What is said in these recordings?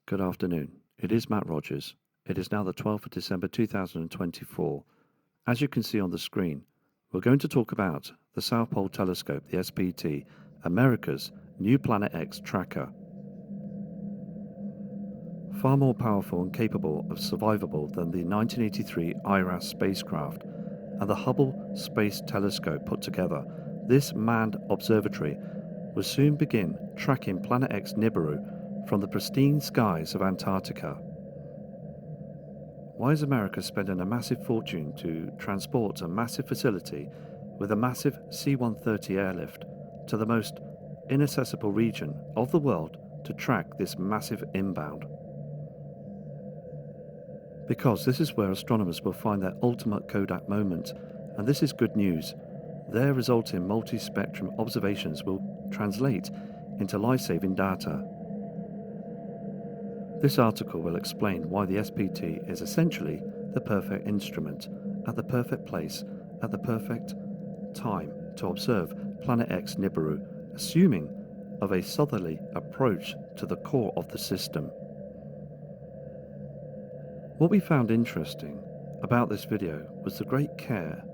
Good afternoon. It is Matt Rogers. It is now the 12th of December 2024. As you can see on the screen, we're going to talk about the South Pole Telescope, the SPT, America's new Planet X tracker. Far more powerful and capable of survivable than the 1983 IRAS spacecraft and the Hubble Space Telescope put together, this manned observatory will soon begin tracking Planet X Nibiru from the pristine skies of Antarctica. Why is America spending a massive fortune to transport a massive facility with a massive C-130 airlift to the most inaccessible region of the world to track this massive inbound? Because this is where astronomers will find their ultimate Kodak moment, and this is good news. Their resulting multi-spectrum observations will translate into life-saving data. This article will explain why the SPT is essentially the perfect instrument, at the perfect place, at the perfect time to observe Planet X Nibiru, assuming of a southerly approach to the core of the system. What we found interesting about this video was the great care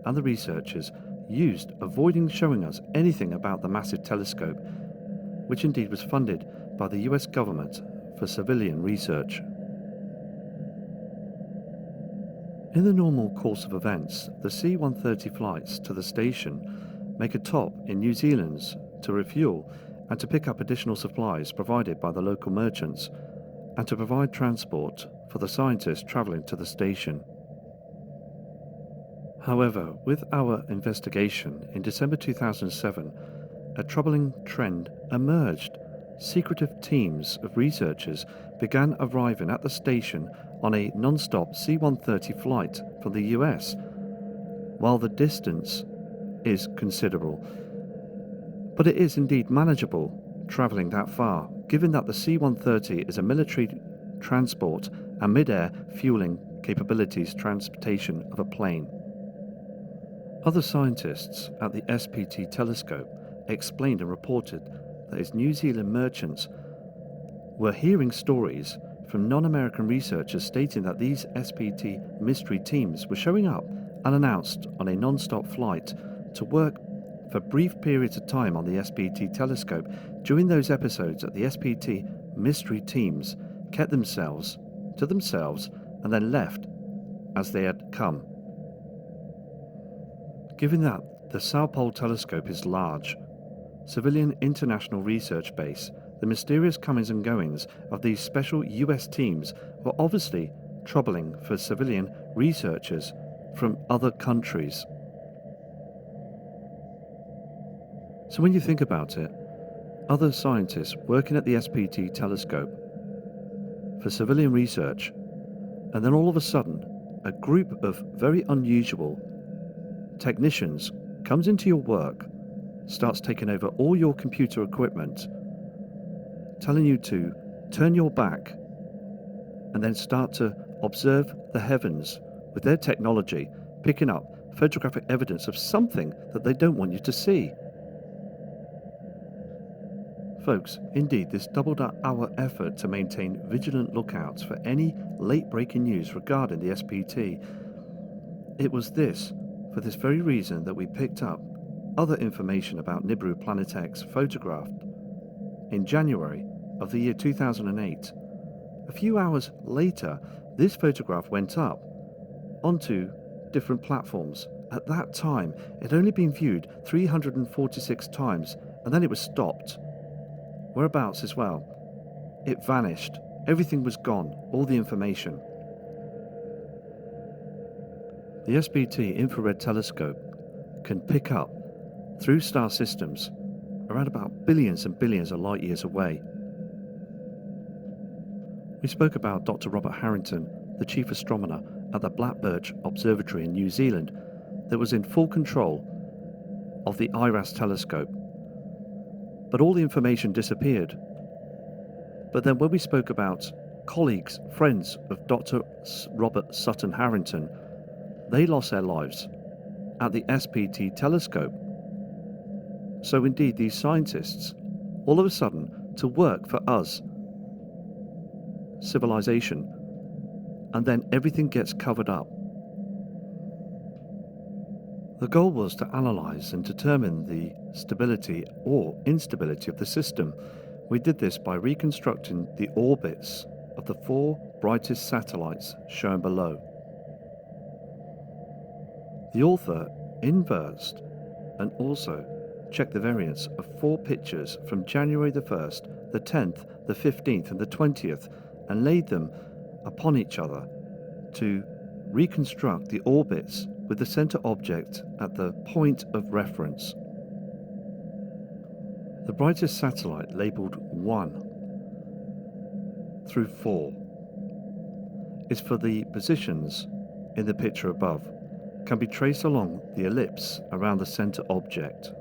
and the researchers used avoiding showing us anything about the massive telescope, which indeed was funded by the US government for civilian research. In the normal course of events, the C-130 flights to the station make a stop in New Zealand to refuel and to pick up additional supplies provided by the local merchants and to provide transport for the scientists travelling to the station. However, with our investigation in December 2007, a troubling trend emerged. Secretive teams of researchers began arriving at the station on a non-stop C-130 flight from the US. While the distance is considerable, but it is indeed manageable travelling that far, given that the C-130 is a military transport and mid-air fueling capabilities transportation of a plane. Other scientists at the SPT telescope explained and reported that its New Zealand merchants were hearing stories from non-American researchers stating that these SPT mystery teams were showing up unannounced on a non-stop flight to work for brief periods of time on the SPT telescope. During those episodes that the SPT mystery teams kept themselves to themselves and then left as they had come. Given that the South Pole Telescope is large, civilian international research base, the mysterious comings and goings of these special US teams were obviously troubling for civilian researchers from other countries. So when you think about it, other scientists working at the SPT telescope for civilian research, and then all of a sudden, a group of very unusual technicians comes into your work, starts taking over all your computer equipment, telling you to turn your back and then start to observe the heavens with their technology, picking up photographic evidence of something that they don't want you to see. Folks, indeed, this doubled our effort to maintain vigilant lookouts for any late-breaking news regarding the SPT. It was for this very reason that we picked up other information about Nibiru Planet X photographed in January of the year 2008. A few hours later, this photograph went up onto different platforms. At that time, it had only been viewed 346 times, and then it was stopped. Whereabouts as well? It vanished. Everything was gone, all the information. The SPT infrared telescope can pick up through star systems around about billions and billions of light years away. We spoke about Dr. Robert Harrington, the chief astronomer at the Blackbirch Observatory in New Zealand, that was in full control of the IRAS telescope. But all the information disappeared. But then when we spoke about colleagues, friends of Dr. Robert Sutton Harrington, they lost their lives at the SPT telescope. So indeed, these scientists, all of a sudden, to work for us, civilization, and then everything gets covered up. The goal was to analyze and determine the stability or instability of the system. We did this by reconstructing the orbits of the 4 brightest satellites shown below. The author inversed and also checked the variance of 4 pictures from January the 1st, the 10th, the 15th and the 20th and laid them upon each other to reconstruct the orbits with the center object at the point of reference. The brightest satellite, labeled 1 through 4, is for the positions in the picture above, can be traced along the ellipse around the center object.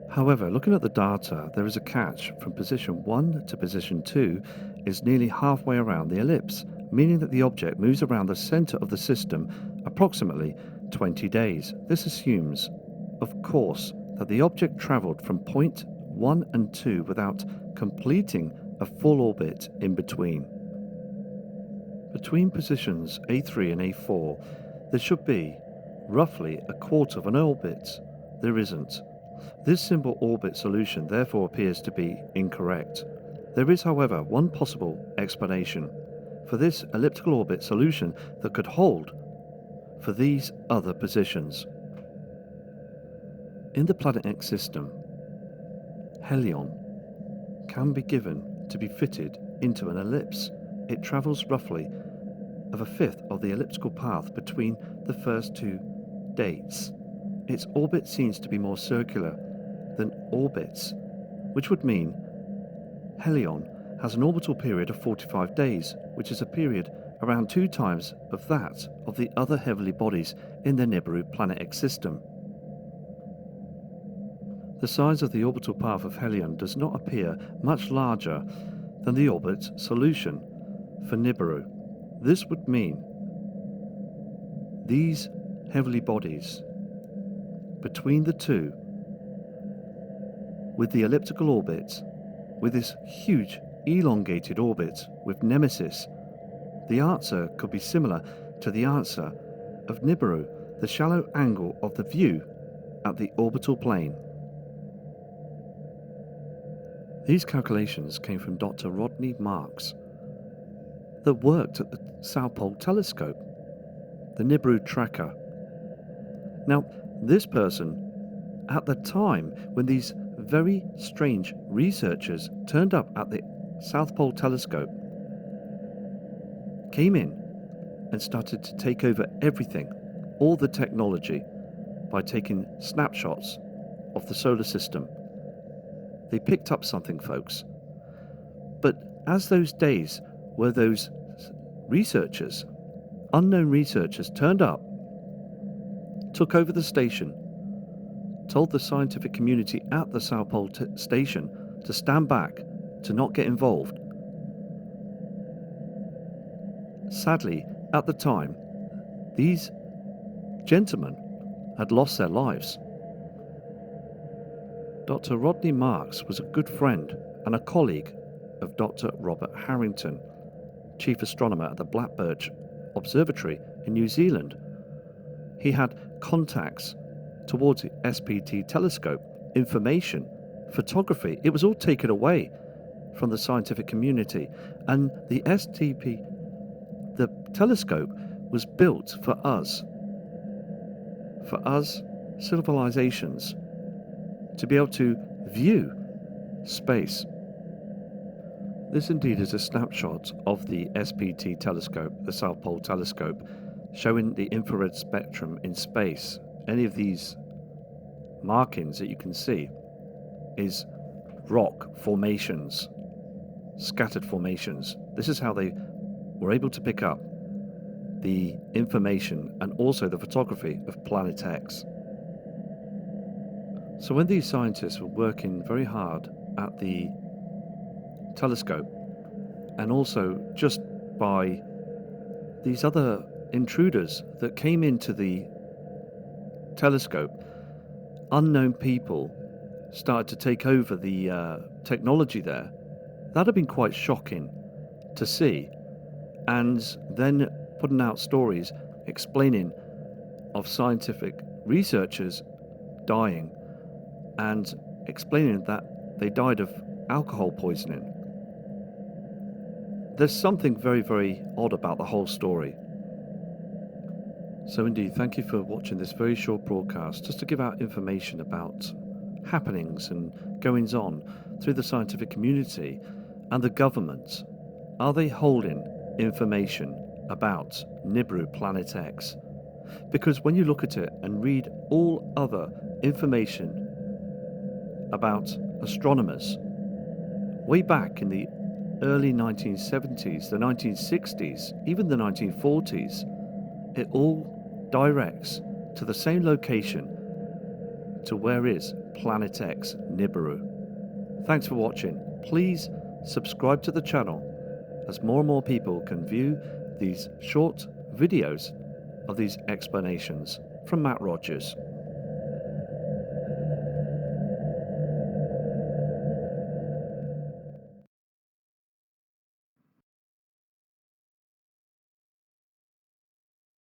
However, looking at the data, there is a catch. From position 1 to position 2 is nearly halfway around the ellipse, meaning that the object moves around the center of the system approximately 20 days. This assumes, of course, that the object traveled from point 1 and 2 without completing a full orbit in between. Between positions A3 and A4, there should be roughly a quarter of an orbit. There isn't. This simple orbit solution therefore appears to be incorrect. There is, however, one possible explanation for this elliptical orbit solution that could hold for these other positions. In the Planet X system, helion can be given to be fitted into an ellipse. It travels roughly of a fifth of the elliptical path between the first 2 dates. Its orbit seems to be more circular than orbits, which would mean helion has an orbital period of 45 days, which is a period around 2 times of that of the other heavenly bodies in the Nibiru Planet X system. The size of the orbital path of helion does not appear much larger than the orbit solution for Nibiru. This would mean these heavenly bodies between the 2 with the elliptical orbit, with this huge elongated orbit with Nemesis, the answer could be similar to the answer of Nibiru, the shallow angle of the view at the orbital plane. These calculations came from Dr. Rodney Marks, that worked at the South Pole Telescope, the Nibiru tracker. Now, this person, at the time when these very strange researchers turned up at the South Pole Telescope, came in and started to take over everything, all the technology, by taking snapshots of the solar system. They picked up something, folks. But as those days where those researchers, unknown researchers, turned up, took over the station, told the scientific community at the South Pole station to stand back, to not get involved. Sadly, at the time, these gentlemen had lost their lives. Dr. Rodney Marks was a good friend and a colleague of Dr. Robert Harrington, chief astronomer at the Blackbird Observatory in New Zealand. He had contacts towards the SPT telescope, information, photography. It was all taken away from the scientific community, and the STP, the telescope, was built for us civilizations, to be able to view space. This indeed is a snapshot of the SPT telescope, the South Pole telescope, showing the infrared spectrum in space. Any of these markings that you can see is rock formations, scattered formations. This is how they were able to pick up the information and also the photography of Planet X. So when these scientists were working very hard at the telescope, and also just by these other intruders that came into the telescope, unknown people started to take over the technology there, That'd have been quite shocking to see, and then putting out stories explaining of scientific researchers dying and explaining that they died of alcohol poisoning. There's something very, very odd about the whole story. So indeed, thank you for watching this very short broadcast just to give out information about happenings and goings on through the scientific community and the government. Are they holding information about Nibiru Planet X? Because when you look at it and read all other information about astronomers, way back in the early 1970s, the 1960s, even the 1940s, it all directs to the same location, to where is Planet X Nibiru. Thanks for watching. Please subscribe to the channel as more and more people can view these short videos of these explanations from Matt Rogers.